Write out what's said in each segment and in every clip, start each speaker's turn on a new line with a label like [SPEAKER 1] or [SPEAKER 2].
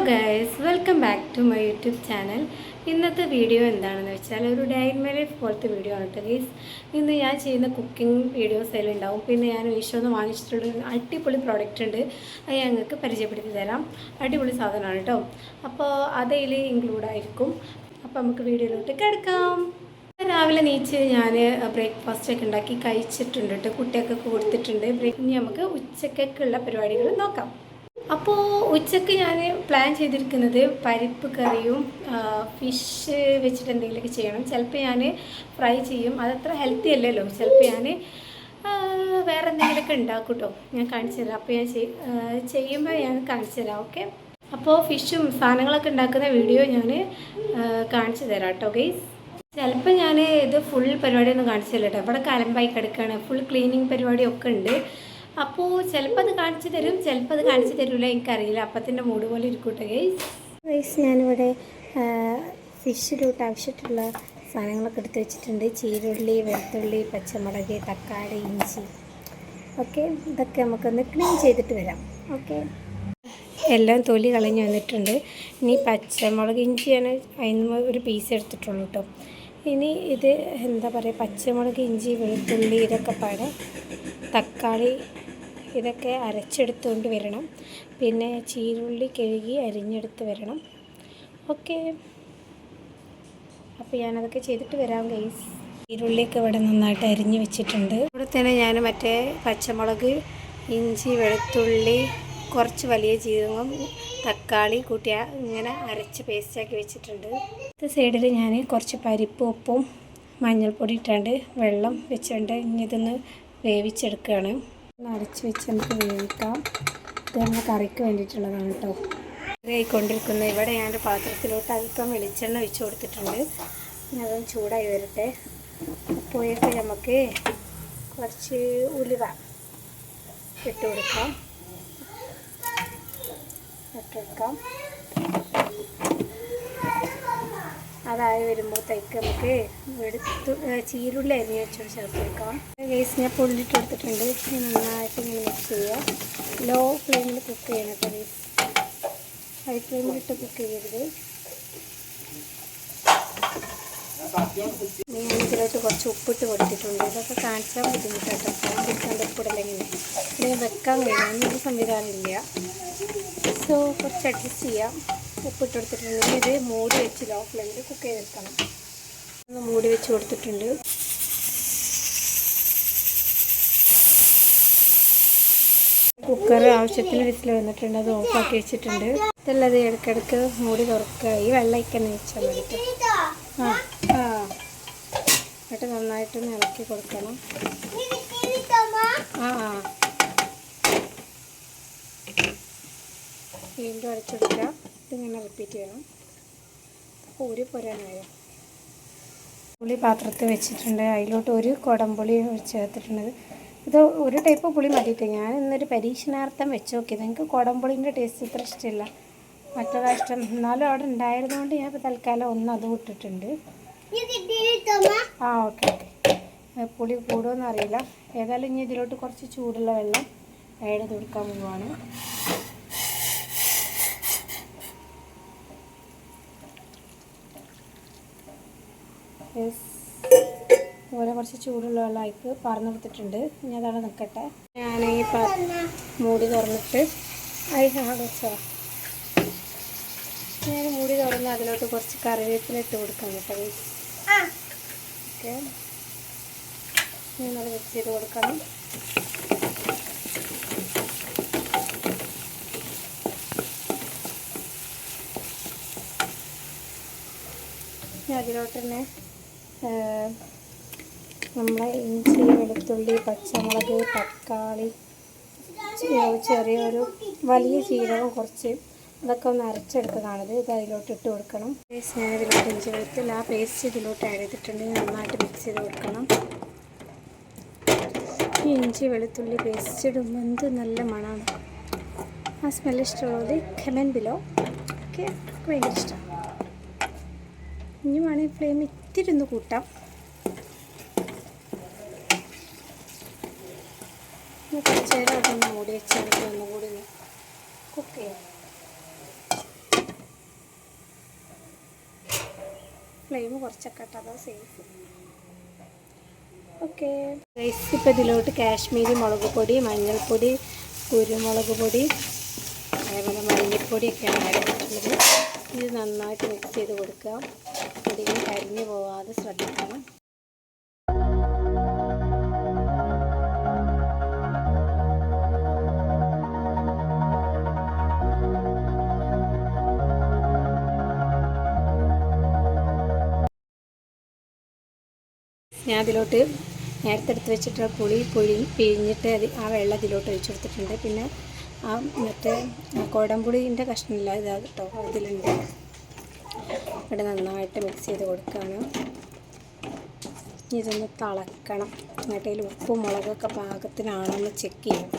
[SPEAKER 1] Guys, welcome back to my YouTube channel. ഇന്നത്തെ video എന്താണെന്ന് വെച്ചാൽ ഒരു ഡേ ഇൻ മൈ ലൈഫ് പോലത്തെ വീഡിയോ ആണ് കേട്ടോ ഗൈസ്. ഇന്ന് ഞാൻ ചെയ്യുന്ന കുക്കിംഗ് വീഡിയോസ് എല്ലാം ഉണ്ടാവും. പിന്നെ ഞാൻ മീഷോന്ന് വാങ്ങിച്ചിട്ടുള്ള അടിപൊളി പ്രോഡക്റ്റ് ഉണ്ട്, അത് ഞങ്ങൾക്ക് പരിചയപ്പെടുത്തി തരാം. അടിപൊളി സാധനമാണ് കേട്ടോ. അപ്പോൾ അതിൽ ഇൻക്ലൂഡ് ആയിരിക്കും. അപ്പോൾ നമുക്ക് വീഡിയോയിലോട്ട് കിടക്കാം. രാവിലെ നീച്ച് ഞാൻ ബ്രേക്ക്ഫാസ്റ്റ് ഒക്കെ ഉണ്ടാക്കി കഴിച്ചിട്ടുണ്ട് കേട്ടോ, കുട്ടികൾക്കൊക്കെ കൊടുത്തിട്ടുണ്ട്. ഇനി നമുക്ക് ഉച്ചക്കൊക്കെയുള്ള പരിപാടികൾ നോക്കാം. അപ്പോൾ ഉച്ചക്ക് ഞാൻ പ്ലാൻ ചെയ്തിരിക്കുന്നത് പരിപ്പ് കറിയും ഫിഷ് വെച്ചിട്ട് എന്തെങ്കിലുമൊക്കെ ചെയ്യണം. ചിലപ്പോൾ ഞാൻ ഫ്രൈ ചെയ്യും, അതത്ര ഹെൽത്തി അല്ലല്ലോ. ചിലപ്പോൾ ഞാൻ വേറെ എന്തെങ്കിലുമൊക്കെ ഉണ്ടാക്കും കേട്ടോ, ഞാൻ കാണിച്ചു തരാം. അപ്പോൾ ഞാൻ ചെയ്യുമ്പോൾ ഞാൻ കാണിച്ചു തരാം. ഓക്കെ, അപ്പോൾ ഫിഷും സാധനങ്ങളൊക്കെ ഉണ്ടാക്കുന്ന വീഡിയോ ഞാൻ കാണിച്ചു തരാം കേട്ടോ ഗൈസ്. ചിലപ്പോൾ ഞാൻ ഇത് ഫുൾ പരിപാടിയൊന്നും കാണിച്ചു തരാം കേട്ടോ. ഇവിടെ കലമ്പായി കിടക്കുകയാണ്, ഫുൾ ക്ലീനിങ് പരിപാടിയൊക്കെ ഉണ്ട്. അപ്പോൾ ചിലപ്പോൾ അത് കാണിച്ചു തരും, ചിലപ്പോൾ അത് കാണിച്ചു തരില്ല, എനിക്കറിയില്ല. അപ്പത്തിൻ്റെ മൂഡ് പോലെ ഇരിക്കട്ടെ ഗൈസ്. ഞാനിവിടെ ഫിഷിലോട്ട് ആവശ്യമായിട്ടുള്ള സാധനങ്ങളൊക്കെ എടുത്ത് വെച്ചിട്ടുണ്ട്. ചീരുള്ളി, വെളുത്തുള്ളി, പച്ചമുളക്, തക്കാളി, ഇഞ്ചി. ഓക്കെ, ഇതൊക്കെ നമുക്കൊന്ന് ക്ലീൻ ചെയ്തിട്ട് വരാം. ഓക്കെ, എല്ലാം തൊലി കളഞ്ഞ് വന്നിട്ടുണ്ട്. ഇനി പച്ചമുളക്, ഇഞ്ചി ഞാൻ അതിന് ഒരു പീസ് എടുത്തിട്ടുള്ളൂ കേട്ടോ. ഇനി ഇത് എന്താ പറയുക, പച്ചമുളക്, ഇഞ്ചി, വെളുത്തുള്ളി ഇതൊക്കെ പാടെ, തക്കാളി ഇതൊക്കെ അരച്ചെടുത്തുകൊണ്ട് വരണം. പിന്നെ ചീരുള്ളി കഴുകി അരിഞ്ഞെടുത്ത് വരണം. ഓക്കെ, അപ്പോൾ ഞാനതൊക്കെ ചെയ്തിട്ട് വരാം ഗൈസ്. ചീരുള്ളിയൊക്കെ ഇവിടെ നന്നായിട്ട് അരിഞ്ഞ് വെച്ചിട്ടുണ്ട്. ഇവിടെ തന്നെ ഞാൻ മറ്റേ പച്ചമുളക്, ഇഞ്ചി, വെളുത്തുള്ളി, കുറച്ച് വലിയ ജീരകം, തക്കാളി കൂട്ടിയ ഇങ്ങനെ അരച്ച് പേസ്റ്റാക്കി വെച്ചിട്ടുണ്ട്. ഇത് സൈഡിൽ ഞാൻ കുറച്ച് പരിപ്പ്, ഉപ്പും മഞ്ഞൾപ്പൊടി ഇട്ടാണ്ട് വെള്ളം വെച്ചുകൊണ്ട് ഇനി ഇതൊന്ന് വേവിച്ചെടുക്കുകയാണ്. അരച്ച് വെച്ച് നമുക്ക് വേവിക്കാം. ഇത് നമ്മൾ കറിക്ക് വേണ്ടിയിട്ടുള്ളതാണ് കേട്ടോ. കറി ആയിക്കൊണ്ടിരിക്കുന്നത്. ഇവിടെ ഞാനൊരു പാത്രത്തിലോട്ട് അല്പം വെളിച്ചെണ്ണ ഒഴിച്ച് കൊടുത്തിട്ടുണ്ട്. ഇനി അതൊന്ന് ചൂടായി വരട്ടെ. അപ്പോഴേക്ക് നമുക്ക് കുറച്ച് ഉലുവ ഇട്ട് കൊടുക്കാം. അതായി വരുമ്പോഴത്തേക്ക് നമുക്ക് ചീരുള്ളി അരിഞ്ഞ് വെച്ചോട് ചേർത്ത് വെക്കാം. ഗൈസ്, ഞാൻ പൊള്ളിട്ട് കൊടുത്തിട്ടുണ്ട്. നന്നായിട്ട് ഇങ്ങനെ മിക്സ് ചെയ്യുക. ലോ ഫ്ലെയിമിൽ കുക്ക് ചെയ്യണം കേട്ടോ ഗൈസ്, ഹൈ ഫ്ലെയിമിലിട്ട് കുക്ക് ചെയ്യരുത്. ഞാൻ ഇതിലോട്ട് കുറച്ച് ഉപ്പിട്ട് കൊടുത്തിട്ടുണ്ട്. ഇതൊക്കെ കാണിച്ചാൽ ബുദ്ധിമുട്ടാട്ടോ, കൊടുക്കാണ്ട് ഉപ്പിടലെങ്ങനെ ഇങ്ങനെ വെക്കാൻ കഴിയാൻ ഒരു സംവിധാനമില്ല. സോ കുറച്ച് അഡ്ജസ്റ്റ് ചെയ്യാം. ഉപ്പിട്ട് കൊടുത്തിട്ടുണ്ടെങ്കിൽ ഇത് മൂടി വെച്ച് ലോ ഫ്ലെയിമിൽ കുക്ക് ചെയ്തെടുക്കണം. ഒന്ന് മൂടി വെച്ച് കൊടുത്തിട്ടുണ്ട്. കുക്കർ ആവശ്യത്തിന് വിസിൽ വന്നിട്ടുണ്ട്, അത് ഓഫാക്കി വെച്ചിട്ടുണ്ട്. ഇതല്ലത് ഇടയ്ക്കിടയ്ക്ക് മൂടി തുറക്കുക. ഈ വെള്ളയിക്കന്നെ വെച്ചാൽ മതി. എന്നിട്ട് നന്നായിട്ടൊന്ന് ഇളക്കി കൊടുക്കണം. വീണ്ടും അടച്ചെടുക്കുക. ഇതിങ്ങനെ റിപ്പീറ്റ് ചെയ്യണം. പൂരി പോരാനായോ. പുളി പാത്രത്തിൽ വെച്ചിട്ടുണ്ട്. അതിലോട്ട് ഒരു കുടംപുളി ചേർത്തിട്ടുണ്ട്. ഇത് ഒരു ടൈപ്പ് പുളി മതിയിട്ട് ഞാൻ ഇന്നൊരു പരീക്ഷണാർത്ഥം വെച്ച് നോക്കിയത്. എനിക്ക് കുടംപുളിൻ്റെ ടേസ്റ്റ് ഇത്ര ഇഷ്ടമില്ല, മറ്റേതാ ഇഷ്ടം. എന്നാലും അവിടെ ഉണ്ടായിരുന്നതുകൊണ്ട് ഞാൻ ഇപ്പോൾ തൽക്കാലം ഒന്ന് അതും ഇട്ടിട്ടുണ്ട്. ഓക്കെ. പുളി കൂടുമെന്ന് അറിയില്ല. ഏതായാലും ഇനി ഇതിലോട്ട് കുറച്ച് ചൂടുള്ള വെള്ളം ആഡ് ചെയ്ത് കൊടുക്കാൻ പോവുകയാണ്. അതുപോലെ കുറച്ച് ചൂടുള്ള വെള്ളമായിട്ട് പറന്ന് കൊടുത്തിട്ടുണ്ട്. ഇനി അതാണ് നിൽക്കട്ടെ. ഞാൻ ഈ മൂടി തുറന്നിട്ട് വെച്ചോ. ഞാൻ മൂടി തുറന്ന് അതിലോട്ട് കുറച്ച് കറിവേപ്പില ഇട്ട് കൊടുക്കാം കേട്ടോ. ഓക്കെ, ഞാനത് മിക്സ് ചെയ്ത് കൊടുക്കണം. അതിലോട്ട് തന്നെ നമ്മളെ ഇഞ്ചി, വെളുത്തുള്ളി, പച്ചമുളക്, തക്കാളി, ചെറിയൊരു വലിയ ജീരകം കുറച്ച്, അതൊക്കെ ഒന്ന് അരച്ചെടുത്തതാണിത്. ഇത് അതിലോട്ട് ഇട്ട് കൊടുക്കണം. ഞാൻ ഇതിലോട്ട് ഇഞ്ചി വെളുത്തുള്ളി ആ പേസ്റ്റ് ഇതിലോട്ട് ആഡ് ചെയ്തിട്ടുണ്ട്. നന്നായിട്ട് മിക്സ് ചെയ്ത് കൊടുക്കണം. ഈ ഇഞ്ചി വെളുത്തുള്ളി പേസ്റ്റ് ഇടുമ്പോൾ എന്ത് നല്ല മണമാണ്. ആ സ്മെല്ല് ഇഷ്ടമുള്ളത് കമൻറ്റ് ബിലോ. ഓക്കെ, എനിക്ക് ഭയങ്കര ഇഷ്ടമാണ്. ഇനി വേണമെങ്കിൽ ഫ്ലെയിം ഇത്തിരി ഒന്ന് കൂട്ടാം. കുറച്ച് നേരം അതൊന്ന് മൂടി വെച്ചാൽ ഒന്നുകൂടി കുക്ക് ചെയ്യാം. ഫ്ലെയിം കുറച്ചൊക്കെ ഇട്ടതാ സേഫ്. ഓക്കെ ഗൈസ്, ഇപ്പോൾ ഇതിലോട്ട് കാശ്മീരി മുളക് പൊടി, മഞ്ഞൾപ്പൊടി, കുരുമുളക് പൊടി, അതേപോലെ മല്ലിപ്പൊടിയൊക്കെയാണ് ആഡ് ചെയ്തിട്ടുള്ളത്. ഇത് നന്നായിട്ട് മിക്സ് ചെയ്ത് കൊടുക്കുക. പൊടികൾ കരിഞ്ഞു പോവാതെ ശ്രദ്ധിക്കണം. ഞാൻ അതിലോട്ട് നേരത്തെ എടുത്ത് വെച്ചിട്ടുള്ള പുളി പിഴിഞ്ഞിട്ട് ആ വെള്ളം ഇതിലോട്ട് ഒഴിച്ചു കൊടുത്തിട്ടുണ്ട്. പിന്നെ ആ മറ്റേ കുടംപുളീൻ്റെ കഷ്ണമില്ല ഇതാ കേട്ടോ, അതിലുണ്ട്. ഇവിടെ നന്നായിട്ട് മിക്സ് ചെയ്ത് കൊടുക്കുകയാണ്. ഇതൊന്ന് തിളക്കണം. എന്നിട്ട് അതിൽ ഉപ്പും മുളകൊക്കെ പാകത്തിനാണെന്ന് ചെക്ക് ചെയ്യും.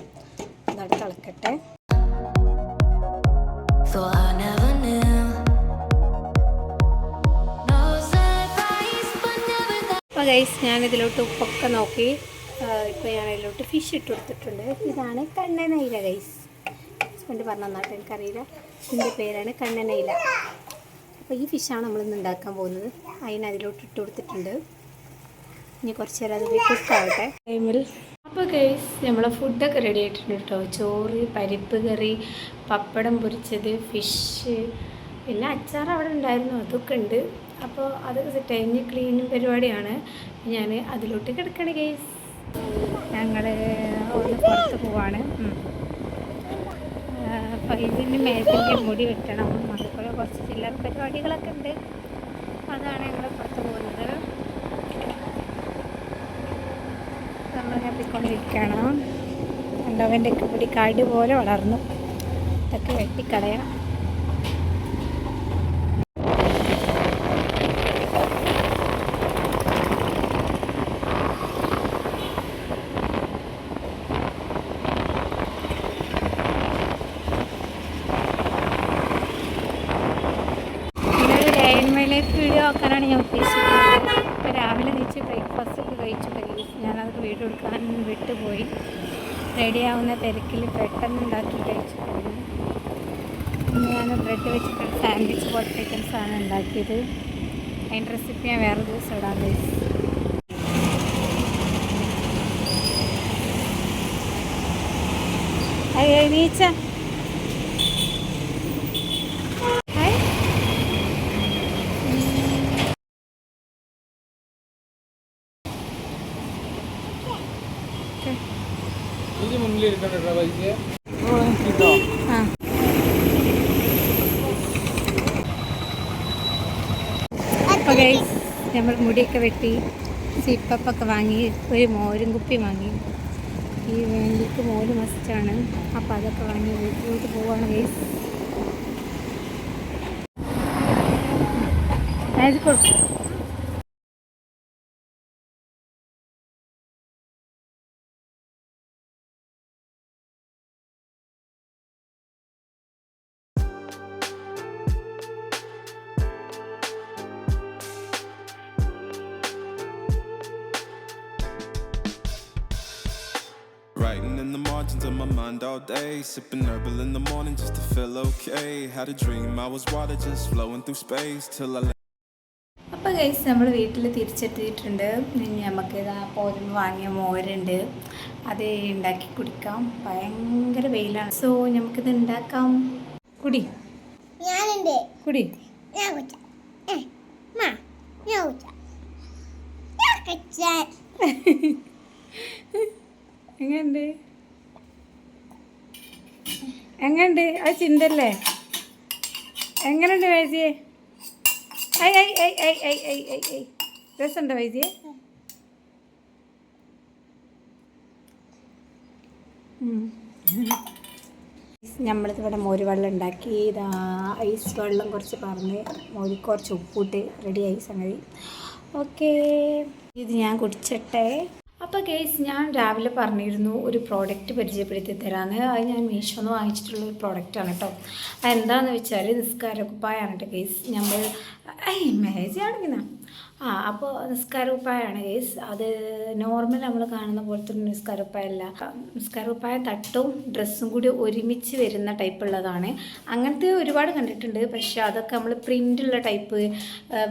[SPEAKER 1] അതാണ് തിളക്കട്ടെ. അപ്പോൾ ഗൈസ്, ഞാനിതിലോട്ട് ഉപ്പൊക്കെ നോക്കി. ഇപ്പോൾ ഞാനതിലോട്ട് ഫിഷ് ഇട്ട് കൊടുത്തിട്ടുണ്ട്. ഇതാണ് കണ്ണനയില ഗൈസ്. ഹസ്ബൻഡ് പറഞ്ഞു തന്നാട്ടെ, എനിക്കറിയില്ല. ഇതിൻ്റെ പേരാണ് കണ്ണനയില. അപ്പോൾ ഈ ഫിഷാണ് നമ്മളിന്ന് ഉണ്ടാക്കാൻ പോകുന്നത്. അതിലോട്ട് ഇട്ട് കൊടുത്തിട്ടുണ്ട്. ഇനി കുറച്ച് നേരം അത് കുക്കാവട്ടെ ടൈമിൽ. അപ്പോൾ ഗൈസ്, നമ്മളെ ഫുഡൊക്കെ റെഡി ആയിട്ടുണ്ട് കേട്ടോ. ചോറ്, പരിപ്പ് കറി, പപ്പടം പൊരിച്ചത്, ഫിഷ്, പിന്നെ അച്ചാർ അവിടെ ഉണ്ടായിരുന്നു, അതൊക്കെ ഉണ്ട്. അപ്പോൾ അതൊക്കെ സെറ്റ് കഴിഞ്ഞ് ക്ലീനിങ് പരിപാടിയാണ്. ഞാൻ അതിലോട്ട് കിടക്കണേ ഗൈസ്. ഞങ്ങൾ ഒന്ന് പുറത്ത് പോവാണ്. അപ്പോൾ ഇതിന് മേഘത്തിൻ്റെ മുടി വെട്ടണം, അതുപോലെ കുറച്ച് ചില്ലറ പരിപാടികളൊക്കെ ഉണ്ട്. അതാണ് ഞങ്ങൾ പുറത്ത് പോകുന്നത്. നമ്മൾ ഞെപ്പിക്കൊണ്ടിരിക്കണം. കണ്ടവൻ്റെ മുടി കാട് പോലെ വളർന്നു. ഇതൊക്കെ വെട്ടിക്കളയണം. വീഡിയോ ആക്കാനാണ് ഞാൻ ഉദ്ദേശിക്കുന്നത്. ഇപ്പോൾ രാവിലെ നീച്ച് ബ്രേക്ക്ഫാസ്റ്റ് ഒക്കെ കഴിച്ചു കഴിഞ്ഞു. ഞാനതൊക്കെ വീഡിയോ എടുക്കാൻ വിട്ടുപോയി. റെഡിയാവുന്ന തിരക്കിൽ പെട്ടെന്ന് ഉണ്ടാക്കി കഴിച്ചു കഴിഞ്ഞു. ഇന്ന് ഞാൻ ബ്രെഡ് വെച്ചിട്ട് സാൻഡ്വിച്ച് പോലത്തെ ഐറ്റംസാണ് ഉണ്ടാക്കിയത്. അതിൻ്റെ റെസിപ്പി ഞാൻ വേറെ ദിവസം ഇടാൻ കഴിച്ചു. നീച്ച അപ്പോൾ ഗൈസ്, നമ്മൾ മുടിയൊക്കെ വെട്ടി സിപ്പപ്പൊക്കെ വാങ്ങി, ഒരു മോരും കുപ്പി വാങ്ങി. ഈ വേനലിക്ക് മോര് മസ്റ്റാണ്. അപ്പോൾ അതൊക്കെ വാങ്ങി വീട്ടിലോട്ട് പോവാണ് ഗൈസ്. അത് കൊടുക്കും.
[SPEAKER 2] Writing in the margins of my mind all day, sipping herbal in the morning just to feel okay. Had a dream I was water just flowing through space till I.
[SPEAKER 1] അപ്പോൾ guys, നമ്മൾ വീട്ടിൽ തിരിച്ചെത്തിയിട്ടുണ്ട്. ഇനി നമുക്ക് ഇതാ പോരുമ്പോൾ വാങ്ങിയ മോരുണ്ട്, അത് ഉണ്ടാക്കി കുടിക്കാം. ഭയങ്കര വെയിലാണ്. സോ നമുക്കിത് ഉണ്ടാക്കാം. കുടി കുടി. എങ്ങനെയുണ്ട്? അത് ചിന്തല്ലേ? എങ്ങനെയുണ്ട് വൈസിയെ? രസമുണ്ടോ വൈസിയെ? നമ്മളിതിവിടെ മോര് വെള്ളം ഉണ്ടാക്കി. ഇതാ ഐസ് വെള്ളം കുറച്ച് പറഞ്ഞ് മോര് കുറച്ച് ഉപ്പിട്ട് റെഡിയായി സംഗതി. ഓക്കെ, ഇത് ഞാൻ കുടിച്ചിട്ടെ. അപ്പോൾ ഗേസ്, ഞാൻ രാവിലെ പറഞ്ഞിരുന്നു ഒരു പ്രോഡക്റ്റ് പരിചയപ്പെടുത്തി തരാമെന്ന്. അത് ഞാൻ മീഷോന്ന് വാങ്ങിച്ചിട്ടുള്ള ഒരു പ്രോഡക്റ്റാണ് കേട്ടോ. അതെന്താണെന്ന് വെച്ചാൽ നിസ്കാരക്കുപ്പായാണ് കേട്ടോ ഗേസ്. നമ്മൾ മേജയാണെങ്കിന്നാ അപ്പോൾ നിസ്കാരക്കുപ്പായാണ് ഗൈസ്. അത് നോർമൽ നമ്മൾ കാണുന്ന പോലത്തെ ഒരു നിസ്കാരക്കുപ്പായല്ല. നിസ്കാരക്കുപ്പായ തട്ടും ഡ്രസ്സും കൂടി ഒരുമിച്ച് വരുന്ന ടൈപ്പ് ഉള്ളതാണ്. അങ്ങനത്തെ ഒരുപാട് കണ്ടിട്ടുണ്ട്. പക്ഷേ അതൊക്കെ നമ്മൾ പ്രിൻ്റുള്ള ടൈപ്പ്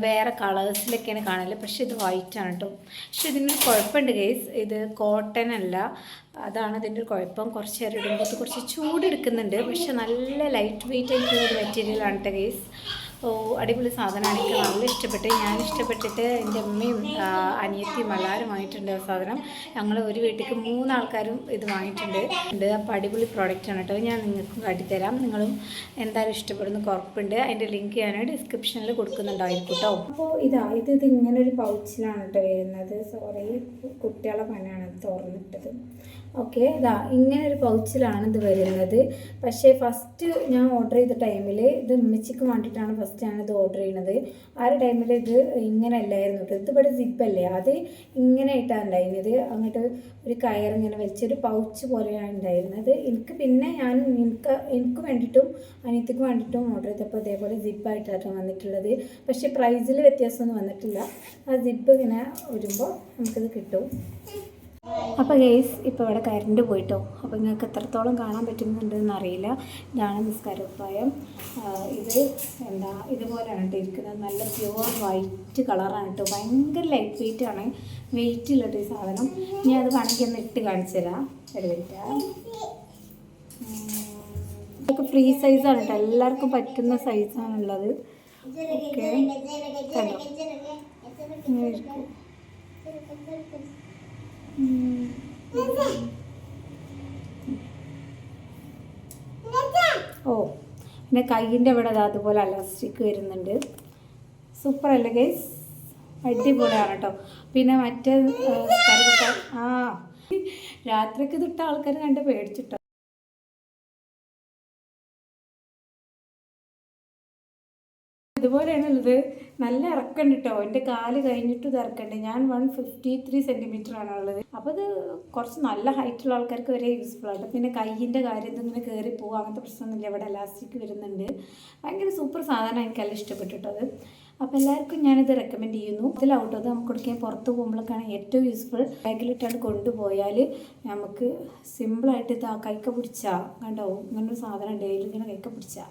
[SPEAKER 1] വേറെ കളേഴ്സിലൊക്കെയാണ് കാണല്. പക്ഷേ ഇത് വൈറ്റാണ് കേട്ടോ. പക്ഷേ ഇതിനൊരു കുഴപ്പമുണ്ട് ഗൈസ്, ഇത് കോട്ടൺ അല്ല. അതാണ് ഇതിൻ്റെ ഒരു കുഴപ്പം. കുറച്ച് നേരം ഇടുമ്പോൾ കുറച്ച് ചൂടെടുക്കുന്നുണ്ട്. പക്ഷെ നല്ല ലൈറ്റ് വെയിറ്റ് ആയിട്ടുള്ള ഒരു മെറ്റീരിയലാണ് കേട്ടോ ഗൈസ്. അടിപൊളി സാധനമാണ്. എനിക്ക് നല്ല ഇഷ്ടപ്പെട്ട്, ഞാൻ ഇഷ്ടപ്പെട്ടിട്ട് എൻ്റെ അമ്മയും അനിയത്തിയും എല്ലാവരും വാങ്ങിയിട്ടുണ്ട് ആ സാധനം. ഞങ്ങൾ ഒരു വീട്ടിലേക്ക് 3 ആൾക്കാരും ഇത് വാങ്ങിയിട്ടുണ്ട്. അപ്പോൾ അടിപൊളി പ്രോഡക്റ്റാണ് കേട്ടോ. ഞാൻ നിങ്ങൾക്കും കാട്ടിത്തരാം. നിങ്ങളും എന്തായാലും ഇഷ്ടപ്പെടുന്ന ഉറപ്പുണ്ട്. അതിൻ്റെ ലിങ്ക് ഞാൻ ഡിസ്ക്രിപ്ഷനിൽ കൊടുക്കുന്നുണ്ടായിരിക്കും കേട്ടോ. അപ്പോൾ ഇത് ഇങ്ങനെ ഒരു പൗച്ചിലാണ് കേട്ടോ വരുന്നത്. സോറി, കുട്ടികളെ പണിയാണ് തുറന്നിട്ടത്. ഓക്കെ, ഇങ്ങനെ ഒരു പൗച്ചിലാണ് ഇത് വരുന്നത്. പക്ഷേ ഫസ്റ്റ് ഞാൻ ഓർഡർ ചെയ്ത ടൈമിൽ ഇത് ഉമ്മച്ചിക്ക് വേണ്ടിയിട്ടാണ് ഫസ്റ്റ് ഞാനിത് ഓർഡർ ചെയ്യുന്നത്. ആ ഒരു ടൈമിൽ ഇത് ഇങ്ങനെ അല്ലായിരുന്നു കേട്ടോ. ഇതിവിടെ സിപ്പല്ലേ, അത് ഇങ്ങനെ ആയിട്ടാണ് ഉണ്ടായിരുന്നത്. അങ്ങോട്ട് ഒരു കയറിങ്ങനെ വെച്ചൊരു പൗച്ച് പോലെയാണ് ഉണ്ടായിരുന്നത്. പിന്നെ എനിക്ക് വേണ്ടിയിട്ടും അനിയത്തിക്ക് വേണ്ടിയിട്ടും ഓർഡർ ചെയ്തപ്പോൾ അതേപോലെ സിപ്പായിട്ടാണ് വന്നിട്ടുള്ളത്. പക്ഷേ പ്രൈസിൽ വ്യത്യാസമൊന്നും വന്നിട്ടില്ല. ആ സിപ്പ് ഇങ്ങനെ വരുമ്പോൾ നമുക്കിത് കിട്ടും. അപ്പോൾ ഗൈസ്, ഇപ്പോൾ ഇവിടെ കറണ്ട് പോയിട്ടോ. അപ്പോൾ നിങ്ങൾക്ക് എത്രത്തോളം കാണാൻ പറ്റുന്നുണ്ടെന്ന് അറിയില്ല. ഇതാണ് നിസ്കാരക്കുപ്പായം. ഇത് ഇതുപോലെയാണ് കേട്ടോ ഇരിക്കുന്നത്. നല്ല പ്യുവർ വൈറ്റ് കളറാണ് കേട്ടോ. ഭയങ്കര ലൈറ്റ് വെയിറ്റ് ആണ്. വെയിറ്റ് ഇല്ല ഈ സാധനം. ഇനി അത് വേണമെങ്കിൽ ഒന്ന് ഇട്ട് കാണിച്ചു തരാം. ഒരു മിനിറ്റ്. ഇതൊക്കെ ഫ്രീ സൈസാണ് കേട്ടോ. എല്ലാവർക്കും പറ്റുന്ന സൈസാണുള്ളത്. ഓക്കെ, കണ്ടോ? പിന്നെ കയ്യിൻ്റെ ഇവിടെ അതുപോലെ അലാസ്റ്റിക് വരുന്നുണ്ട്. സൂപ്പർ അല്ലേ ഗൈസ്? അടിപൊളിയാണ് കേട്ടോ. പിന്നെ മറ്റേ രാത്രിക്ക് തൊട്ട ആൾക്കാർ കണ്ട് പേടിച്ചിട്ടോ. ഇതുപോലെയാണുള്ളത്. നല്ല ഇറക്കണ്ട് കേട്ടോ. എൻ്റെ കാല് കഴിഞ്ഞിട്ട് ഇത് ഇറക്കണ്ട്. ഞാൻ 153 സെൻറ്റിമീറ്ററാണ് ഉള്ളത്. അപ്പോൾ ഇത് കുറച്ച് നല്ല ഹൈറ്റുള്ള ആൾക്കാർക്ക് വരെ യൂസ്ഫുൾ ആണ്. പിന്നെ കയ്യിൻ്റെ കാര്യം ഇതിങ്ങനെ കയറി പോകും, അങ്ങനത്തെ പ്രശ്നമൊന്നുമില്ല. ഇവിടെ എലാസ്റ്റിക് വരുന്നുണ്ട്. ഭയങ്കര സൂപ്പർ സാധനം. എനിക്കെല്ലാം ഇഷ്ടപ്പെട്ടിട്ടത്. അപ്പോൾ എല്ലാവർക്കും ഞാനിത് റെക്കമെൻഡ് ചെയ്യുന്നു. ഇതിലാവട്ടോ, അത് നമുക്ക് കൊടുക്കാൻ പുറത്ത് പോകുമ്പോഴൊക്കെയാണ് ഏറ്റവും യൂസ്ഫുൾ. ബാഗിലിട്ടാണ് കൊണ്ടുപോയാൽ നമുക്ക് സിമ്പിളായിട്ട് ഇത് കൈക്ക പിടിച്ചാൽ കണ്ടോ, ഇങ്ങനൊരു സാധനം ഡെയിലി ഇങ്ങനെ കൈക്ക പിടിച്ചാൽ.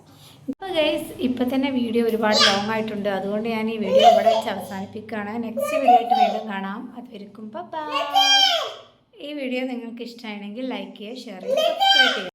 [SPEAKER 1] ഇപ്പോൾ ഗൈസ്, ഇപ്പം തന്നെ വീഡിയോ ഒരുപാട് ലോങ് ആയിട്ടുണ്ട്. അതുകൊണ്ട് ഞാൻ ഈ വീഡിയോ ഇവിടെ വെച്ച് അവസാനിപ്പിക്കുകയാണ്. നെക്സ്റ്റ് വീഡിയോ ആയിട്ട് വീണ്ടും കാണാം. അതുവരെക്കും ബൈ. ഈ വീഡിയോ നിങ്ങൾക്ക് ഇഷ്ടമാണെങ്കിൽ ലൈക്ക് ചെയ്യുക, ഷെയർ ചെയ്യുക, സബ്സ്ക്രൈബ് ചെയ്യുക.